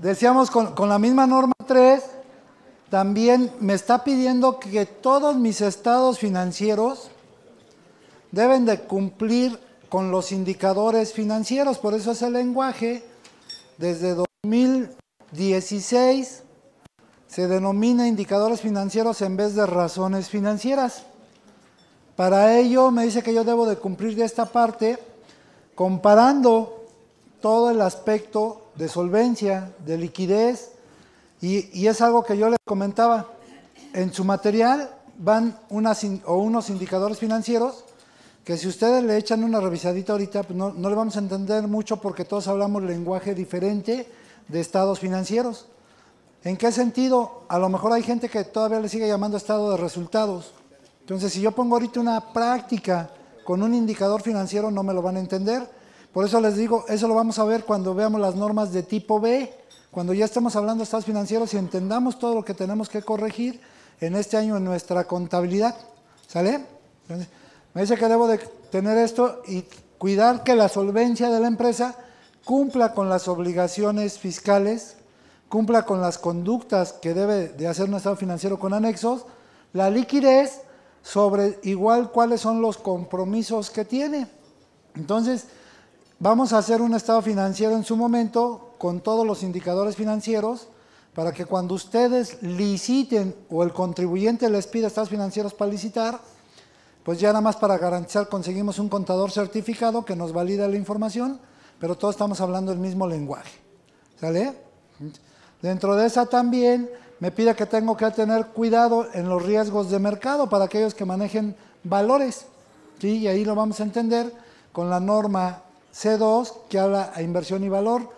Decíamos con la misma norma 3, también me está pidiendo que todos mis estados financieros deben de cumplir con los indicadores financieros, por eso es el lenguaje. Desde 2016 se denomina indicadores financieros en vez de razones financieras. Para ello me dice que yo debo de cumplir de esta parte comparando todo el aspecto de solvencia, de liquidez, y es algo que yo les comentaba. En su material van unos indicadores financieros que si ustedes le echan una revisadita ahorita, pues no le vamos a entender mucho porque todos hablamos lenguaje diferente de estados financieros. ¿En qué sentido? A lo mejor hay gente que todavía le sigue llamando estado de resultados. Entonces, si yo pongo ahorita una práctica con un indicador financiero, no me lo van a entender. Por eso les digo, eso lo vamos a ver cuando veamos las normas de tipo B, cuando ya estemos hablando de estados financieros y entendamos todo lo que tenemos que corregir en este año en nuestra contabilidad. ¿Sale? Entonces, me dice que debo de tener esto y cuidar que la solvencia de la empresa cumpla con las obligaciones fiscales, cumpla con las conductas que debe de hacer un estado financiero con anexos, la liquidez sobre igual cuáles son los compromisos que tiene. Entonces, vamos a hacer un estado financiero en su momento con todos los indicadores financieros para que cuando ustedes liciten o el contribuyente les pida estados financieros para licitar, pues ya nada más para garantizar conseguimos un contador certificado que nos valida la información, pero todos estamos hablando el mismo lenguaje. ¿Sale? Dentro de esa también me pide que tengo que tener cuidado en los riesgos de mercado para aquellos que manejen valores. ¿Sí? Y ahí lo vamos a entender con la norma C2 que habla a inversión y valor.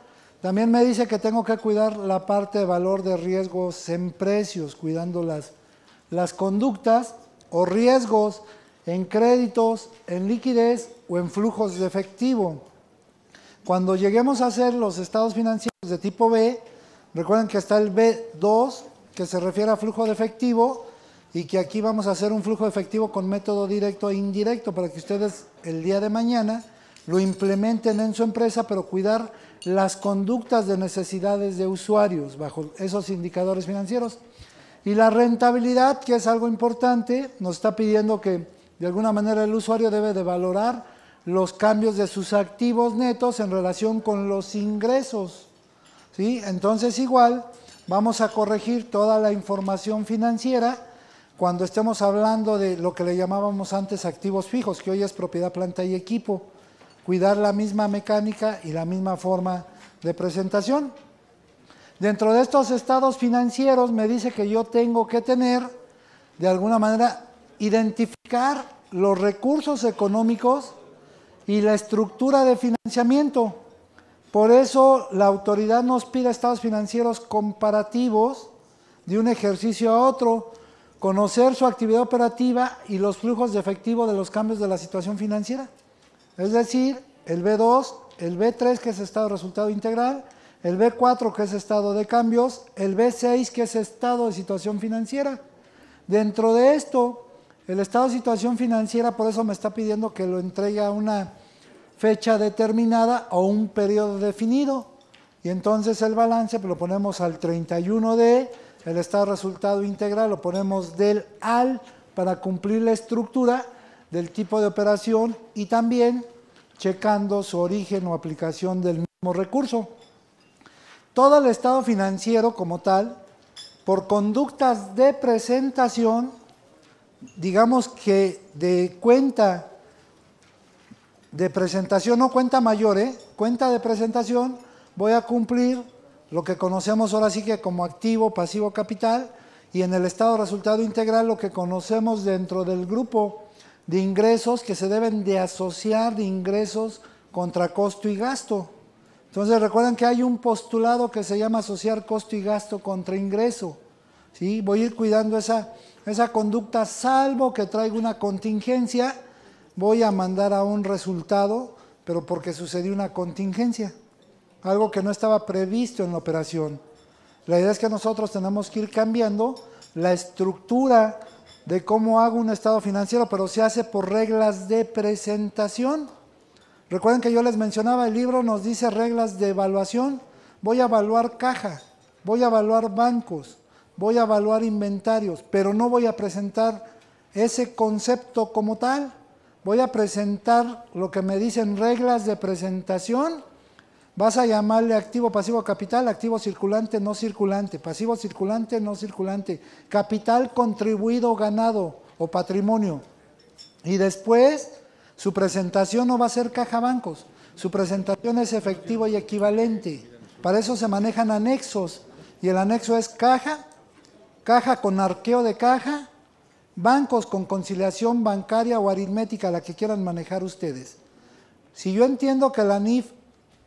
También me dice que tengo que cuidar la parte de valor de riesgos en precios, cuidando las conductas o riesgos en créditos, en liquidez o en flujos de efectivo. Cuando lleguemos a hacer los estados financieros de tipo B, recuerden que está el B2, que se refiere a flujo de efectivo, y que aquí vamos a hacer un flujo de efectivo con método directo e indirecto, para que ustedes el día de mañana lo implementen en su empresa, pero cuidar las conductas de necesidades de usuarios bajo esos indicadores financieros. Y la rentabilidad, que es algo importante, nos está pidiendo que de alguna manera el usuario debe de valorar los cambios de sus activos netos en relación con los ingresos. ¿Sí? Entonces igual vamos a corregir toda la información financiera cuando estemos hablando de lo que le llamábamos antes activos fijos, que hoy es propiedad, planta y equipo. Cuidar la misma mecánica y la misma forma de presentación. Dentro de estos estados financieros me dice que yo tengo que tener, de alguna manera, identificar los recursos económicos y la estructura de financiamiento. Por eso la autoridad nos pide estados financieros comparativos de un ejercicio a otro, conocer su actividad operativa y los flujos de efectivo de los cambios de la situación financiera. Es decir, el B2, el B3 que es estado de resultado integral, el B4 que es estado de cambios, el B6 que es estado de situación financiera. Dentro de esto, el estado de situación financiera, por eso me está pidiendo que lo entregue a una fecha determinada o un periodo definido. Y entonces el balance pues, lo ponemos al 31 de, el estado de resultado integral lo ponemos del al para cumplir la estructura del tipo de operación y también checando su origen o aplicación del mismo recurso. Todo el estado financiero como tal, por conductas de presentación, digamos que de cuenta de presentación, no cuenta mayor, cuenta de presentación, voy a cumplir lo que conocemos ahora sí que como activo, pasivo, capital, y en el estado de resultado integral lo que conocemos dentro del grupo de ingresos que se deben de asociar de ingresos contra costo y gasto. Entonces recuerden que hay un postulado que se llama asociar costo y gasto contra ingreso. ¿Sí? Voy a ir cuidando esa conducta, salvo que traiga una contingencia, voy a mandar a un resultado, pero porque sucedió una contingencia. algo que no estaba previsto en la operación. La idea es que nosotros tenemos que ir cambiando la estructura de cómo hago un estado financiero, pero se hace por reglas de presentación. Recuerden que yo les mencionaba, el libro nos dice reglas de evaluación. Voy a evaluar caja, voy a evaluar bancos, voy a evaluar inventarios, pero no voy a presentar ese concepto como tal. Voy a presentar lo que me dicen reglas de presentación. Vas a llamarle activo, pasivo, capital, activo circulante, no circulante, pasivo circulante, no circulante, capital contribuido, ganado o patrimonio. Y después, su presentación no va a ser caja bancos, su presentación es efectivo y equivalente. Para eso se manejan anexos, y el anexo es caja, caja con arqueo de caja, bancos con conciliación bancaria o aritmética, la que quieran manejar ustedes. Si yo entiendo que la NIF,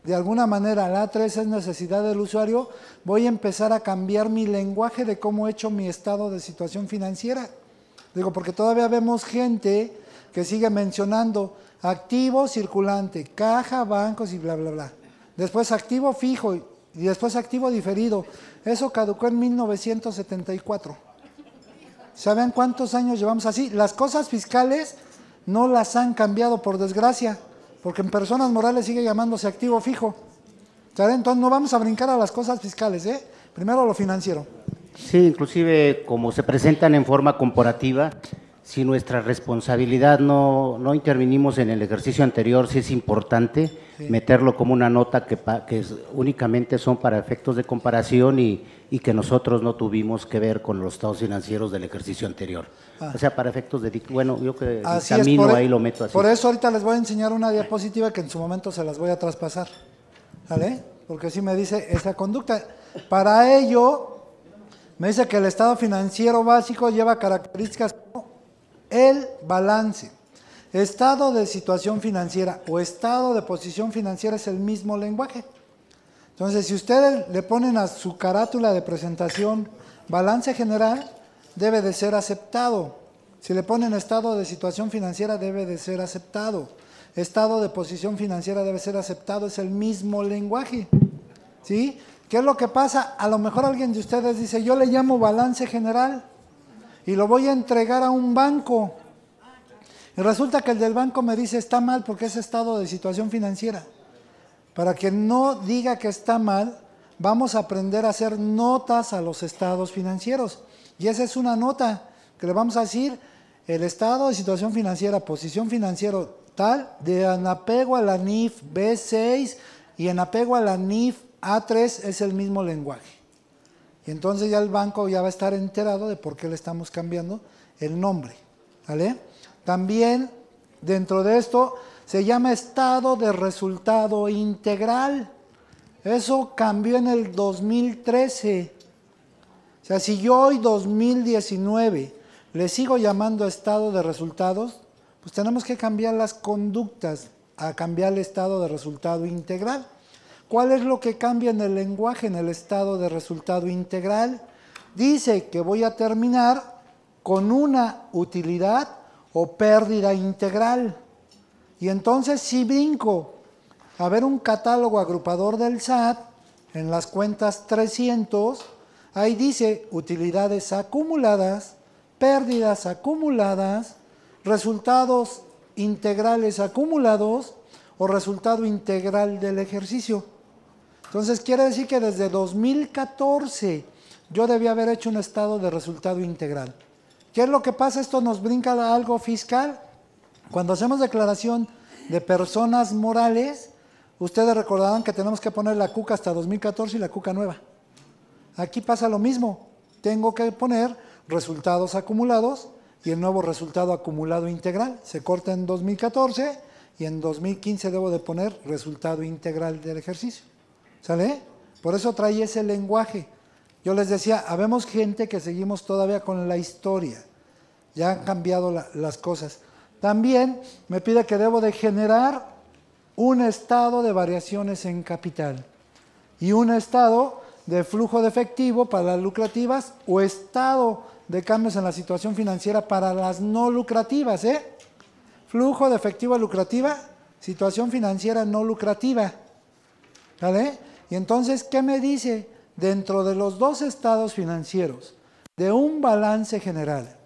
de alguna manera, la A3 es necesidad del usuario, voy a empezar a cambiar mi lenguaje de cómo he hecho mi estado de situación financiera. Digo, porque todavía vemos gente que sigue mencionando activo circulante, caja, bancos y bla, bla, bla. Después activo fijo y después activo diferido. Eso caducó en 1974. ¿Saben cuántos años llevamos así? Las cosas fiscales no las han cambiado, por desgracia, porque en personas morales sigue llamándose activo fijo. ¿Saben? Entonces no vamos a brincar a las cosas fiscales, ¿eh? Primero lo financiero. Sí, inclusive como se presentan en forma comparativa, si nuestra responsabilidad no intervinimos en el ejercicio anterior, sí es importante meterlo como una nota que únicamente son para efectos de comparación y que nosotros no tuvimos que ver con los estados financieros del ejercicio anterior. O sea, para efectos de, bueno, yo que dictamino ahí lo meto así. Por eso ahorita les voy a enseñar una diapositiva que en su momento se las voy a traspasar, ¿vale? Porque sí me dice esa conducta. Para ello, me dice que el estado financiero básico lleva características como el balance, estado de situación financiera o estado de posición financiera, es el mismo lenguaje. Entonces, si ustedes le ponen a su carátula de presentación balance general, debe de ser aceptado. Si le ponen estado de situación financiera, debe de ser aceptado. Estado de posición financiera debe ser aceptado, es el mismo lenguaje. ¿Sí? ¿Qué es lo que pasa? A lo mejor alguien de ustedes dice, yo le llamo balance general y lo voy a entregar a un banco. Y resulta que el del banco me dice, está mal porque es estado de situación financiera. Para que no diga que está mal, vamos a aprender a hacer notas a los estados financieros. Y esa es una nota que le vamos a decir, el estado de situación financiera, posición financiera tal, en apego a la NIF B6 y en apego a la NIF A3 es el mismo lenguaje. Y entonces ya el banco ya va a estar enterado de por qué le estamos cambiando el nombre, ¿vale? También dentro de esto se llama estado de resultado integral. Eso cambió en el 2013. O sea, si yo hoy 2019 le sigo llamando estado de resultados, pues tenemos que cambiar las conductas a cambiar el estado de resultado integral. ¿Cuál es lo que cambia en el lenguaje en el estado de resultado integral? Dice que voy a terminar con una utilidad o pérdida integral. Y entonces si brinco a ver un catálogo agrupador del SAT, en las cuentas 300, ahí dice utilidades acumuladas, pérdidas acumuladas, resultados integrales acumulados o resultado integral del ejercicio. Entonces quiere decir que desde 2014 yo debía haber hecho un estado de resultado integral. ¿Qué es lo que pasa? Esto nos brinca a algo fiscal. Cuando hacemos declaración de personas morales, ustedes recordarán que tenemos que poner la CUCA hasta 2014 y la CUCA nueva. Aquí pasa lo mismo. Tengo que poner resultados acumulados y el nuevo resultado acumulado integral. Se corta en 2014 y en 2015 debo de poner resultado integral del ejercicio. ¿Sale? Por eso trae ese lenguaje. Yo les decía, habemos gente que seguimos todavía con la historia. Ya han cambiado las cosas. También me pide que debo de generar un estado de variaciones en capital y un estado de flujo de efectivo para las lucrativas o estado de cambios en la situación financiera para las no lucrativas. Flujo de efectivo lucrativa, situación financiera no lucrativa. ¿Vale? Y entonces, ¿qué me dice? Dentro de los dos estados financieros, de un balance general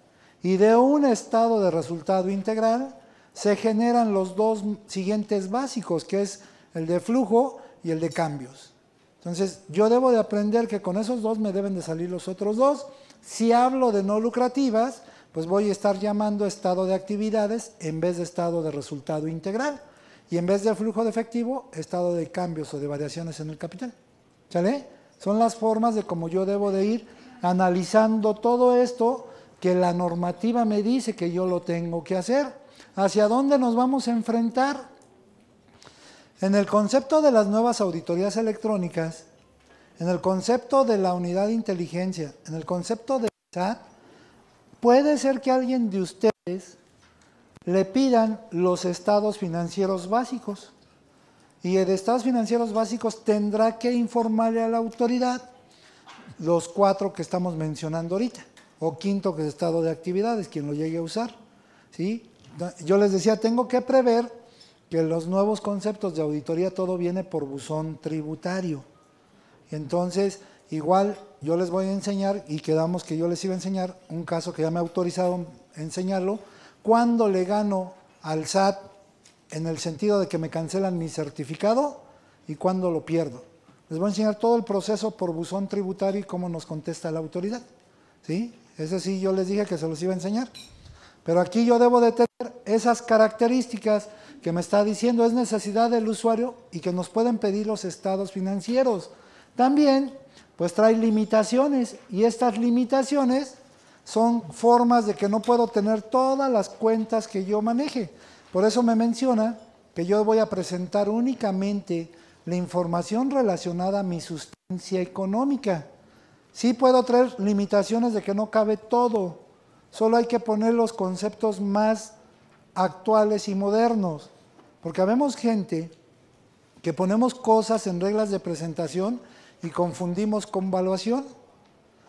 y de un estado de resultado integral, se generan los dos siguientes básicos, que es el de flujo y el de cambios. Entonces, yo debo de aprender que con esos dos me deben de salir los otros dos. Si hablo de no lucrativas, pues voy a estar llamando estado de actividades en vez de estado de resultado integral. Y en vez de flujo de efectivo, estado de cambios o de variaciones en el capital. ¿Sale? Son las formas de cómo yo debo de ir analizando todo esto que la normativa me dice que yo lo tengo que hacer. ¿Hacia dónde nos vamos a enfrentar? En el concepto de las nuevas auditorías electrónicas, en el concepto de la unidad de inteligencia, en el concepto de SAT, puede ser que alguien de ustedes le pidan los estados financieros básicos. Y de estados financieros básicos tendrá que informarle a la autoridad los 4 que estamos mencionando ahorita, o quinto que es estado de actividades, quien lo llegue a usar. ¿Sí? Yo les decía, tengo que prever que los nuevos conceptos de auditoría todo viene por buzón tributario. Entonces, igual yo les voy a enseñar, y quedamos que yo les iba a enseñar un caso que ya me autorizaron a enseñarlo, cuando le gano al SAT en el sentido de que me cancelan mi certificado y cuando lo pierdo. Les voy a enseñar todo el proceso por buzón tributario y cómo nos contesta la autoridad. ¿Sí? Ese sí yo les dije que se los iba a enseñar. Pero aquí yo debo de tener esas características que me está diciendo, es necesidad del usuario y que nos pueden pedir los estados financieros. También, pues trae limitaciones, y estas limitaciones son formas de que no puedo tener todas las cuentas que yo maneje. Por eso me menciona que yo voy a presentar únicamente la información relacionada a mi sustancia económica. Sí puedo traer limitaciones de que no cabe todo, solo hay que poner los conceptos más actuales y modernos, porque habemos gente que ponemos cosas en reglas de presentación y confundimos con valuación.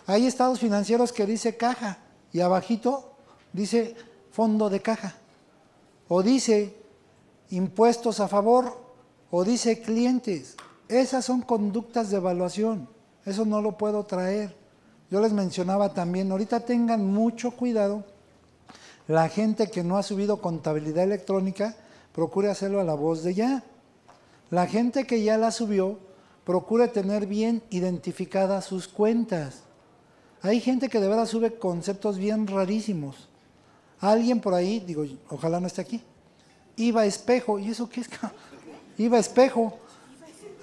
Hay estados financieros que dice caja y abajito dice fondo de caja, o dice impuestos a favor, o dice clientes. Esas son conductas de evaluación, eso no lo puedo traer. Yo les mencionaba también, ahorita tengan mucho cuidado, la gente que no ha subido contabilidad electrónica, procure hacerlo a la voz de ya. La gente que ya la subió, procure tener bien identificadas sus cuentas. Hay gente que de verdad sube conceptos bien rarísimos. Alguien por ahí, digo, ojalá no esté aquí, IVA espejo. ¿Y eso qué es? IVA espejo.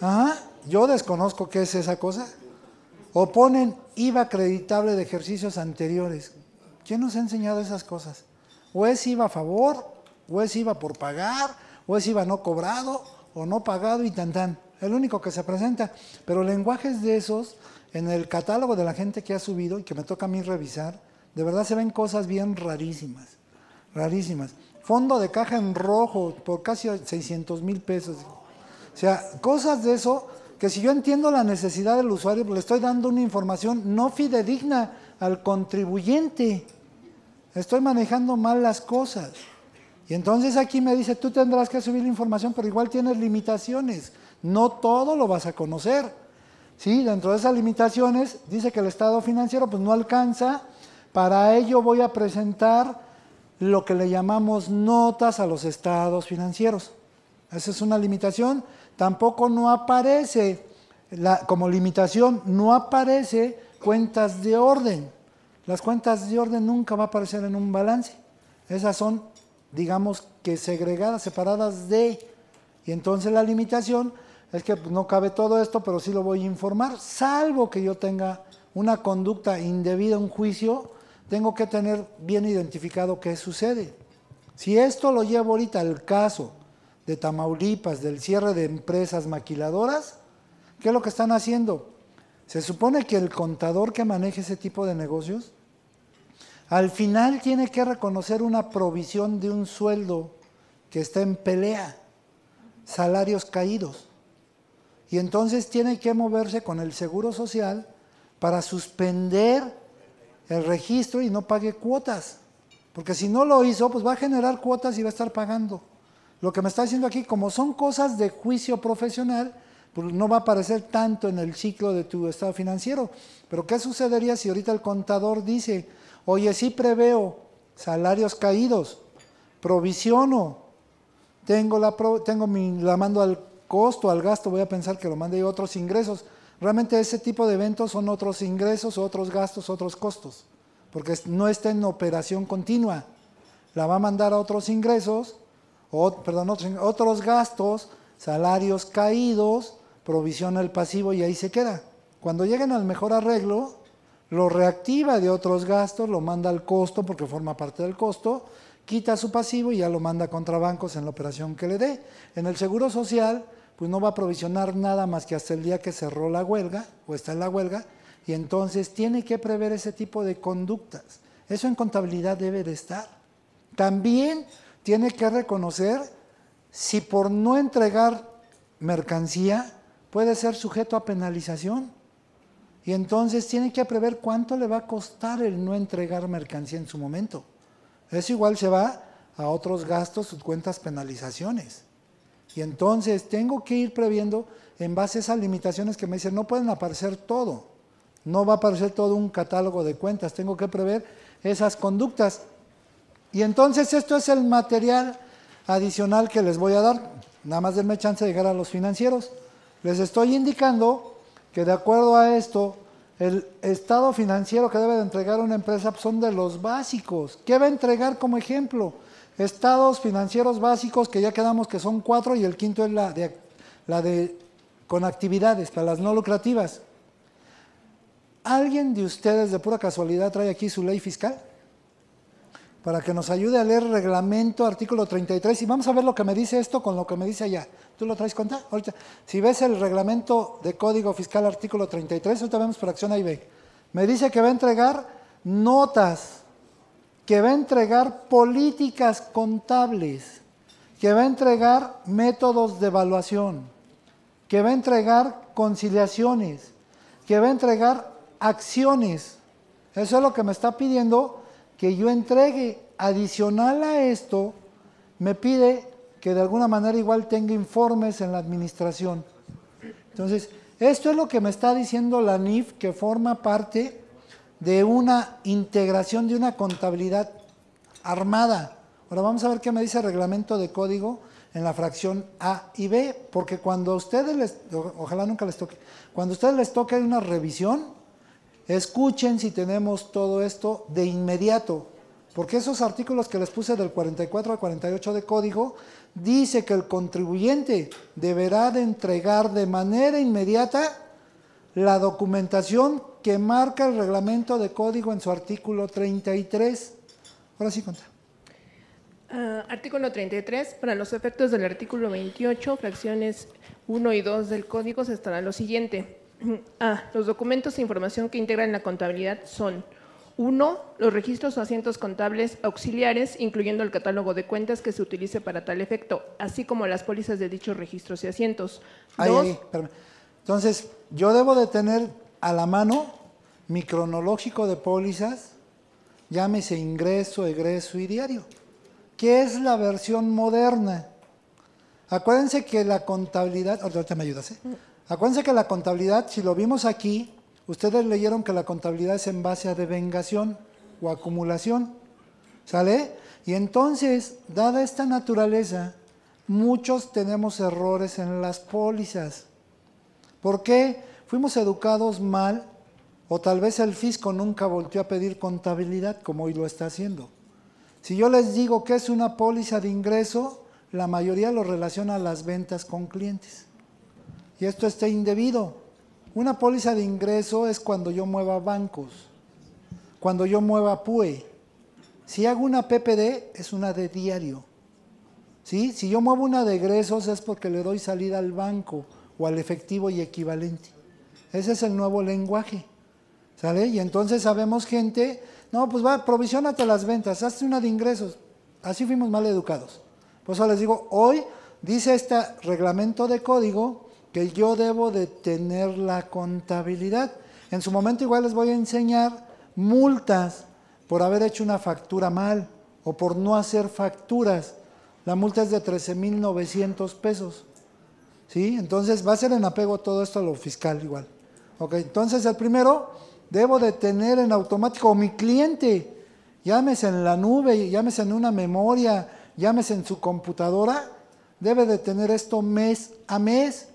Ajá, yo desconozco qué es esa cosa. O ponen IVA acreditable de ejercicios anteriores. ¿Quién nos ha enseñado esas cosas? O es IVA a favor, o es IVA por pagar, o es IVA no cobrado, o no pagado y tan. El único que se presenta. Pero lenguajes de esos, en el catálogo de la gente que ha subido y que me toca a mí revisar, de verdad se ven cosas bien rarísimas, rarísimas. Fondo de caja en rojo por casi 600,000 pesos. O sea, cosas de eso que si yo entiendo la necesidad del usuario, pues le estoy dando una información no fidedigna al contribuyente. Estoy manejando mal las cosas. Y entonces aquí me dice, tú tendrás que subir la información, pero igual tienes limitaciones. No todo lo vas a conocer. ¿Sí? Dentro de esas limitaciones, dice que el estado financiero pues no alcanza. Para ello voy a presentar lo que le llamamos notas a los estados financieros. Esa es una limitación. Tampoco no aparece, como limitación, no aparece cuentas de orden. Las cuentas de orden nunca va a aparecer en un balance. Esas son, digamos que segregadas, separadas de. Y entonces la limitación es que no cabe todo esto, pero sí lo voy a informar. Salvo que yo tenga una conducta indebida, un juicio, tengo que tener bien identificado qué sucede. Si esto lo llevo ahorita al caso de Tamaulipas, del cierre de empresas maquiladoras, ¿qué es lo que están haciendo? Se supone que el contador que maneje ese tipo de negocios, al final tiene que reconocer una provisión de un sueldo que está en pelea, salarios caídos. Y entonces tiene que moverse con el Seguro Social para suspender el registro y no pague cuotas. Porque si no lo hizo, pues va a generar cuotas y va a estar pagando. Lo que me está diciendo aquí, como son cosas de juicio profesional, pues no va a aparecer tanto en el ciclo de tu estado financiero. Pero ¿qué sucedería si ahorita el contador dice, oye, sí preveo salarios caídos, provisiono, la mando al costo, al gasto, voy a pensar que lo mande a otros ingresos? Realmente ese tipo de eventos son otros ingresos, otros gastos, otros costos, porque no está en operación continua. La va a mandar a otros ingresos, otros gastos, salarios caídos, provisiona el pasivo y ahí se queda. Cuando lleguen al mejor arreglo, lo reactiva de otros gastos, lo manda al costo porque forma parte del costo, quita su pasivo y ya lo manda contra bancos en la operación que le dé. En el Seguro Social, pues no va a provisionar nada más que hasta el día que cerró la huelga o está en la huelga, y entonces tiene que prever ese tipo de conductas. Eso en contabilidad debe de estar. También tiene que reconocer si por no entregar mercancía puede ser sujeto a penalización. Y entonces tiene que prever cuánto le va a costar el no entregar mercancía en su momento. Eso igual se va a otros gastos, sus cuentas penalizaciones. Y entonces tengo que ir previendo en base a esas limitaciones que me dicen, no pueden aparecer todo. No va a aparecer todo un catálogo de cuentas, tengo que prever esas conductas. Y entonces esto es el material adicional que les voy a dar. Nada más denme chance de llegar a los financieros. Les estoy indicando que de acuerdo a esto, el estado financiero que debe de entregar una empresa pues son de los básicos. ¿Qué va a entregar como ejemplo? Estados financieros básicos, que ya quedamos que son 4, y el quinto es la de con actividades, para las no lucrativas. ¿Alguien de ustedes de pura casualidad trae aquí su ley fiscal? Para que nos ayude a leer reglamento, artículo 33, y vamos a ver lo que me dice esto con lo que me dice allá. ¿Tú lo traes cuenta? Ahorita, si ves el reglamento de Código Fiscal, artículo 33, ahorita vemos fracción A y B. Me dice que va a entregar notas, que va a entregar políticas contables, que va a entregar métodos de evaluación, que va a entregar conciliaciones, que va a entregar acciones. Eso es lo que me está pidiendo que yo entregue. Adicional a esto, me pide que de alguna manera igual tenga informes en la administración. Entonces, esto es lo que me está diciendo la NIF, que forma parte de una integración de una contabilidad armada. Ahora vamos a ver qué me dice el reglamento de código en la fracción A y B, porque cuando a ustedes ojalá nunca les toque, cuando a ustedes les toque una revisión, escuchen si tenemos todo esto de inmediato, porque esos artículos que les puse del 44 al 48 de código, dice que el contribuyente deberá de entregar de manera inmediata la documentación que marca el reglamento de código en su artículo 33. Ahora sí, Conta. Artículo 33. Para los efectos del artículo 28, fracciones 1 y 2 del código, se estará lo siguiente. A. Los documentos e información que integran la contabilidad son: 1. Los registros o asientos contables auxiliares, incluyendo el catálogo de cuentas que se utilice para tal efecto, así como las pólizas de dichos registros y asientos. 2. Espérame. Entonces, yo debo de tener a la mano mi cronológico de pólizas, llámese ingreso, egreso y diario, que es la versión moderna. Acuérdense que la contabilidad, ahorita me ayudas, Acuérdense que la contabilidad, si lo vimos aquí, ustedes leyeron que la contabilidad es en base a devengación o acumulación, ¿sale? Y entonces, dada esta naturaleza, muchos tenemos errores en las pólizas. ¿Por qué? Fuimos educados mal, o tal vez el fisco nunca volteó a pedir contabilidad como hoy lo está haciendo. Si yo les digo que es una póliza de ingreso, la mayoría lo relaciona a las ventas con clientes. Y esto está indebido. Una póliza de ingreso es cuando yo mueva bancos, cuando yo mueva PUE. Si hago una PPD, es una de diario. ¿Sí? Si yo muevo una de egresos es porque le doy salida al banco o al efectivo y equivalente. Ese es el nuevo lenguaje. ¿Sale? Y entonces sabemos gente, no, pues va, provisionate las ventas, hazte una de ingresos. Así fuimos mal educados. Por eso les digo, hoy dice este reglamento de código que yo debo de tener la contabilidad. En su momento igual les voy a enseñar multas por haber hecho una factura mal o por no hacer facturas. La multa es de 13,900 pesos. ¿sí? Entonces va a ser en apego todo esto a lo fiscal igual. Ok, entonces el primero, debo de tener en automático, o mi cliente, llámese en la nube, llámese en una memoria, llámese en su computadora, debe de tener esto mes a mes,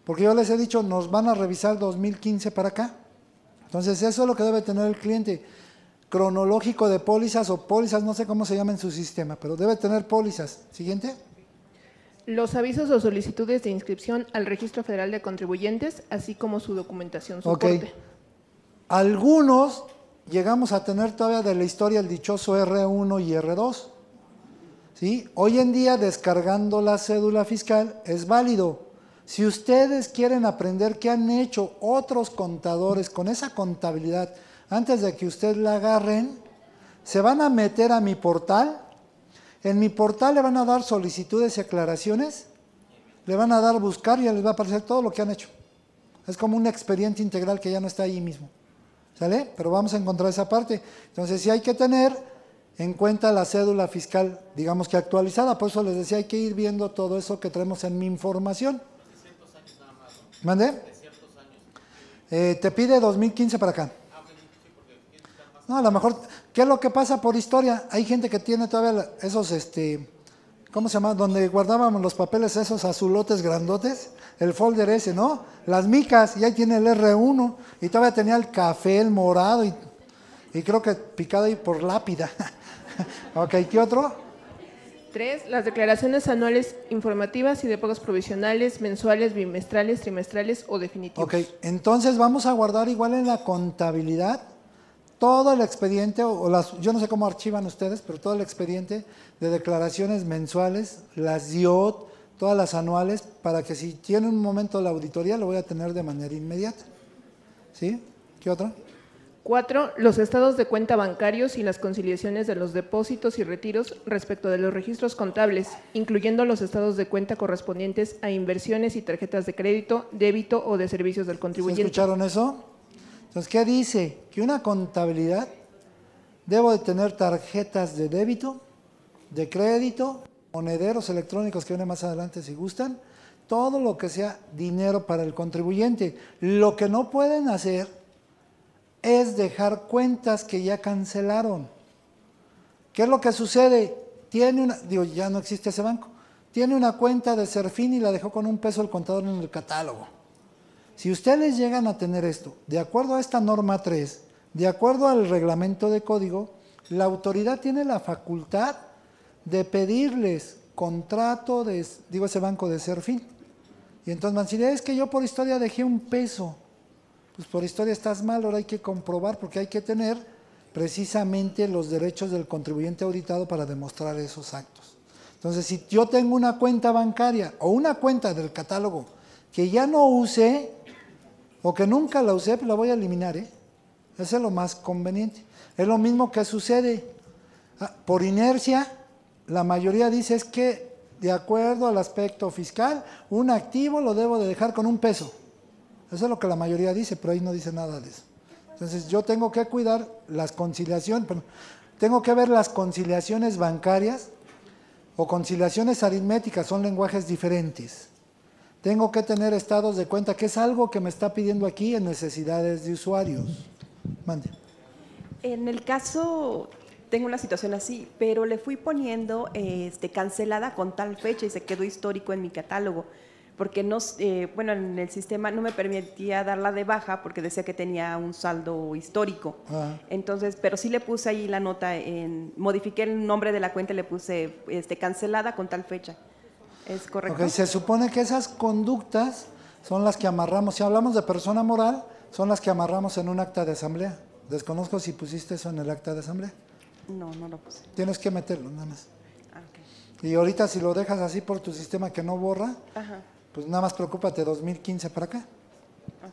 porque yo les he dicho, nos van a revisar 2015 para acá. Entonces eso es lo que debe tener el cliente, cronológico de pólizas o pólizas, no sé cómo se llama en su sistema, pero debe tener pólizas. Siguiente. Los avisos o solicitudes de inscripción al Registro Federal de Contribuyentes, así como su documentación soporte. Ok. Algunos llegamos a tener todavía de la historia el dichoso R1 y R2. ¿Sí? Hoy en día, descargando la cédula fiscal es válido. Si ustedes quieren aprender qué han hecho otros contadores con esa contabilidad antes de que ustedes la agarren, se van a meter a mi portal. En mi portal le van a dar solicitudes y aclaraciones, le van a dar buscar y ya les va a aparecer todo lo que han hecho. Es como un expediente integral que ya no está ahí mismo. ¿Sale? Pero vamos a encontrar esa parte. Entonces sí hay que tener en cuenta la cédula fiscal, digamos que actualizada. Por eso les decía, hay que ir viendo todo eso que traemos en mi información. De ciertos años nada más, ¿no? ¿Mande? De ciertos años. Te pide 2015 para acá. No, a lo mejor, ¿qué es lo que pasa por historia? Hay gente que tiene todavía esos, ¿cómo se llama? Donde guardábamos los papeles, esos azulotes grandotes, el folder ese, ¿no? Las micas, y ahí tiene el R1, y todavía tenía el café, el morado, y creo que picado ahí por lápida. Ok, ¿qué otro? 3. Las declaraciones anuales informativas y de pagos provisionales, mensuales, bimestrales, trimestrales o definitivos. Ok, entonces vamos a guardar igual en la contabilidad todo el expediente, yo no sé cómo archivan ustedes, pero todo el expediente de declaraciones mensuales, las DIOT, todas las anuales, para que si tiene un momento la auditoría lo voy a tener de manera inmediata. ¿Sí? ¿Qué otro? 4. Los estados de cuenta bancarios y las conciliaciones de los depósitos y retiros respecto de los registros contables, incluyendo los estados de cuenta correspondientes a inversiones y tarjetas de crédito, débito o de servicios del ¿Sí contribuyente. escucharon eso? Entonces, ¿qué dice? Que una contabilidad debo de tener tarjetas de débito, de crédito, monederos electrónicos que vienen más adelante si gustan, todo lo que sea dinero para el contribuyente. Lo que no pueden hacer es dejar cuentas que ya cancelaron. ¿Qué es lo que sucede? Ya no existe ese banco, tiene una cuenta de Serfín y la dejó con $1 el contador en el catálogo. Si ustedes llegan a tener esto, de acuerdo a esta norma 3, de acuerdo al reglamento de código, la autoridad tiene la facultad de pedirles contrato de, ese banco de Serfín. Y entonces van a decir, es que yo por historia dejé $1. Pues por historia estás mal, ahora hay que comprobar porque hay que tener precisamente los derechos del contribuyente auditado para demostrar esos actos. Entonces, si yo tengo una cuenta bancaria o una cuenta del catálogo que ya no usé, o que nunca la usé, pues la voy a eliminar, ¿eh? Eso es lo más conveniente. Es lo mismo que sucede. Por inercia, la mayoría dice es que de acuerdo al aspecto fiscal, un activo lo debo de dejar con $1. Eso es lo que la mayoría dice, pero ahí no dice nada de eso. Entonces yo tengo que cuidar las conciliaciones, tengo que ver las conciliaciones bancarias o conciliaciones aritméticas, son lenguajes diferentes. Tengo que tener estados de cuenta, que es algo que me está pidiendo aquí en necesidades de usuarios. Mande. En el caso, tengo una situación así, pero le fui poniendo cancelada con tal fecha y se quedó histórico en mi catálogo, porque no, en el sistema no me permitía darla de baja porque decía que tenía un saldo histórico. Entonces, pero sí le puse ahí la nota, modifiqué el nombre de la cuenta y le puse cancelada con tal fecha. ¿Es correcto? Okay, se supone que esas conductas son las que amarramos, si hablamos de persona moral, son las que amarramos en un acta de asamblea. Desconozco si pusiste eso en el acta de asamblea. No, no lo puse. Tienes que meterlo, nada más. Okay. Y ahorita si lo dejas así por tu sistema que no borra, Ajá. pues nada más preocúpate 2015 para acá.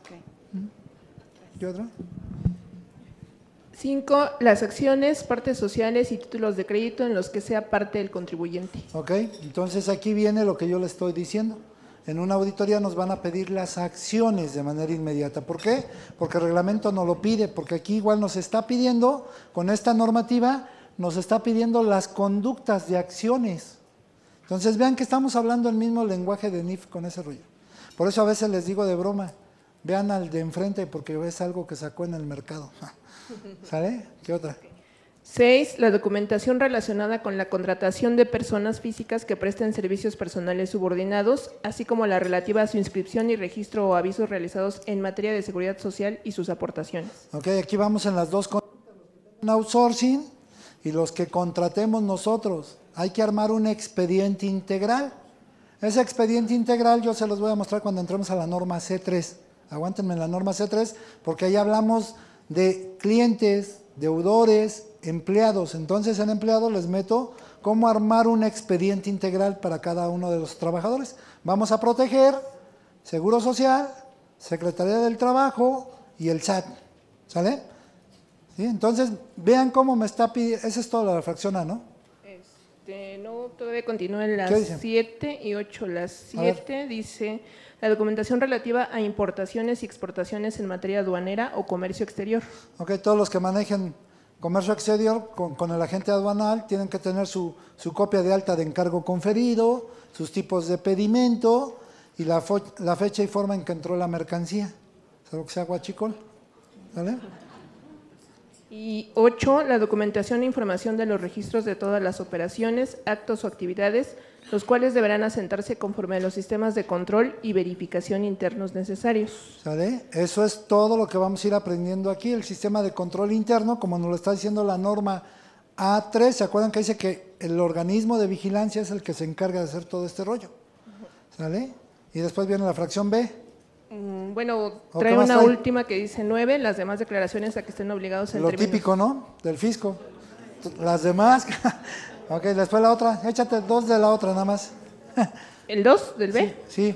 Okay. ¿Qué otro? 5. Las acciones, partes sociales y títulos de crédito en los que sea parte el contribuyente. Ok, entonces aquí viene lo que yo le estoy diciendo. En una auditoría nos van a pedir las acciones de manera inmediata. ¿Por qué? Porque el reglamento no lo pide, porque aquí igual nos está pidiendo, con esta normativa, nos está pidiendo las conductas de acciones. Entonces vean que estamos hablando el mismo lenguaje de NIF con ese rollo. Por eso a veces les digo de broma, vean al de enfrente porque es algo que sacó en el mercado. ¿Sale? ¿Qué otra? 6. La documentación relacionada con la contratación de personas físicas que presten servicios personales subordinados, así como la relativa a su inscripción y registro o avisos realizados en materia de seguridad social y sus aportaciones. Ok, aquí vamos en las dos cosas. Outsourcing y los que contratemos nosotros. Hay que armar un expediente integral. Ese expediente integral yo se los voy a mostrar cuando entremos a la norma C3. Aguántenme en la norma C3 porque ahí hablamos de clientes, deudores, empleados. Entonces en empleados les meto cómo armar un expediente integral para cada uno de los trabajadores. Vamos a proteger Seguro Social, Secretaría del Trabajo y el SAT. ¿Sale? ¿Sí? Entonces vean cómo me está pidiendo. Esa es toda la fracción A, ¿no? No, todavía continúa en las ¿Qué dice? 7 y 8. Las 7 dice la documentación relativa a importaciones y exportaciones en materia aduanera o comercio exterior. Ok, todos los que manejen comercio exterior con el agente aduanal tienen que tener su copia de alta de encargo conferido, sus tipos de pedimento y la fecha y forma en que entró la mercancía. ¿Sabes que sea guachicol? ¿Vale? Y 8, la documentación e información de los registros de todas las operaciones, actos o actividades, los cuales deberán asentarse conforme a los sistemas de control y verificación internos necesarios. ¿Sale? Eso es todo lo que vamos a ir aprendiendo aquí, el sistema de control interno, como nos lo está diciendo la norma A3. ¿Se acuerdan que dice que el organismo de vigilancia es el que se encarga de hacer todo este rollo? ¿Sale? Y después viene la fracción B. Bueno, ¿O trae qué más una trae? última que dice 9, las demás declaraciones a que estén obligados en Lo términos. típico, ¿no? Del fisco. Las demás. Ok, después la otra. Échate 2 de la otra nada más. ¿El 2 del B? Sí.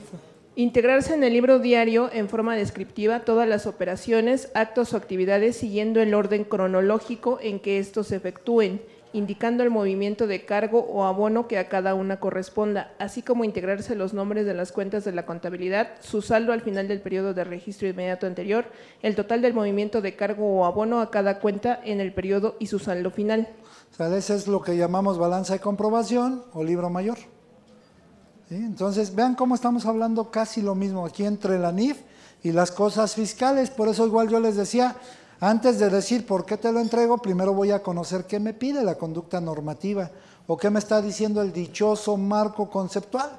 Integrarse en el libro diario en forma descriptiva todas las operaciones, actos o actividades siguiendo el orden cronológico en que estos se efectúen, indicando el movimiento de cargo o abono que a cada una corresponda, así como integrarse los nombres de las cuentas de la contabilidad, su saldo al final del periodo de registro inmediato anterior, el total del movimiento de cargo o abono a cada cuenta en el periodo y su saldo final. ¿Sale? Ese es lo que llamamos balanza de comprobación o libro mayor. ¿Sí? Entonces, vean cómo estamos hablando casi lo mismo aquí entre la NIF y las cosas fiscales. Por eso igual yo les decía, antes de decir por qué te lo entrego, primero voy a conocer qué me pide la conducta normativa o qué me está diciendo el dichoso marco conceptual.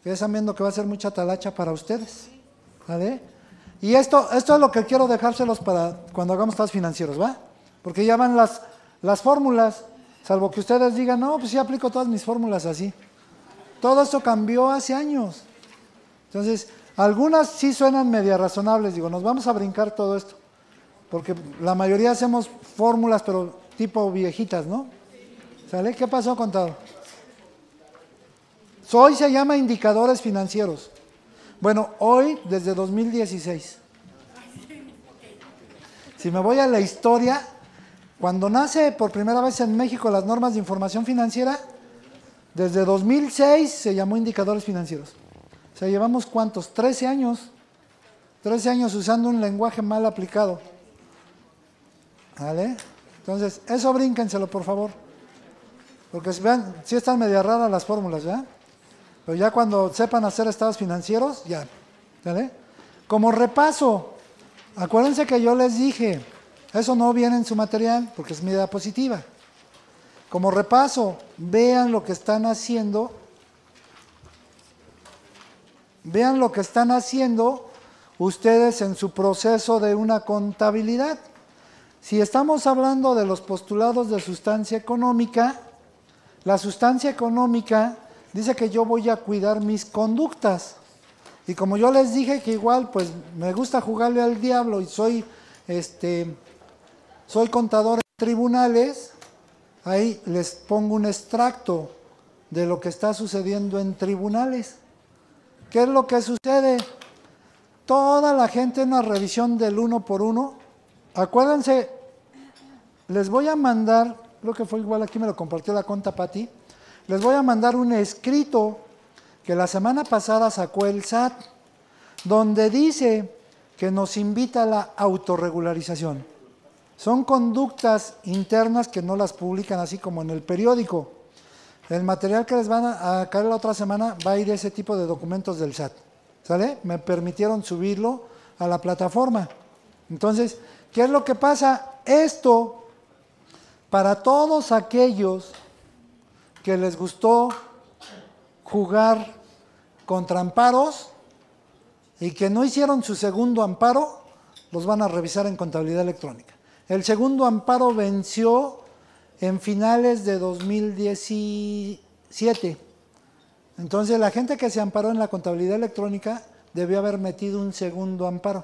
Que están viendo que va a ser mucha talacha para ustedes. ¿Vale? Y esto es lo que quiero dejárselos para cuando hagamos estados financieros, ¿va? Porque ya van las fórmulas, salvo que ustedes digan, no, pues sí aplico todas mis fórmulas así. Todo esto cambió hace años. Entonces, algunas sí suenan media razonables, digo, nos vamos a brincar todo esto. Porque la mayoría hacemos fórmulas, pero tipo viejitas, ¿no? ¿Sale? ¿Qué pasó, contador? Hoy se llama indicadores financieros. Bueno, hoy desde 2016. Si me voy a la historia, cuando nace por primera vez en México las normas de información financiera, desde 2006 se llamó indicadores financieros. O sea, llevamos ¿cuántos? 13 años. 13 años usando un lenguaje mal aplicado. ¿Vale? Entonces, eso brínquenselo, por favor. Porque vean, sí están media raras las fórmulas, ¿ya? Pero ya cuando sepan hacer estados financieros, ya. ¿Vale? Como repaso, acuérdense que yo les dije, eso no viene en su material porque es mi diapositiva. Como repaso, vean lo que están haciendo. Vean lo que están haciendo ustedes en su proceso de una contabilidad. Si estamos hablando de los postulados de sustancia económica, la sustancia económica dice que yo voy a cuidar mis conductas. Y como yo les dije que igual, pues me gusta jugarle al diablo y soy contador en tribunales, ahí les pongo un extracto de lo que está sucediendo en tribunales. ¿Qué es lo que sucede? Toda la gente en una revisión del 1 por 1. Acuérdense, les voy a mandar, creo que fue igual aquí me lo compartió la conta Pati, les voy a mandar un escrito que la semana pasada sacó el SAT, donde dice que nos invita a la autorregularización. Son conductas internas que no las publican así como en el periódico. El material que les van a caer la otra semana va a ir ese tipo de documentos del SAT. ¿sale? Me permitieron subirlo a la plataforma. Entonces, ¿qué es lo que pasa? Esto, para todos aquellos que les gustó jugar contra amparos y que no hicieron su segundo amparo, los van a revisar en contabilidad electrónica. El segundo amparo venció en finales de 2017. Entonces, la gente que se amparó en la contabilidad electrónica debió haber metido un segundo amparo.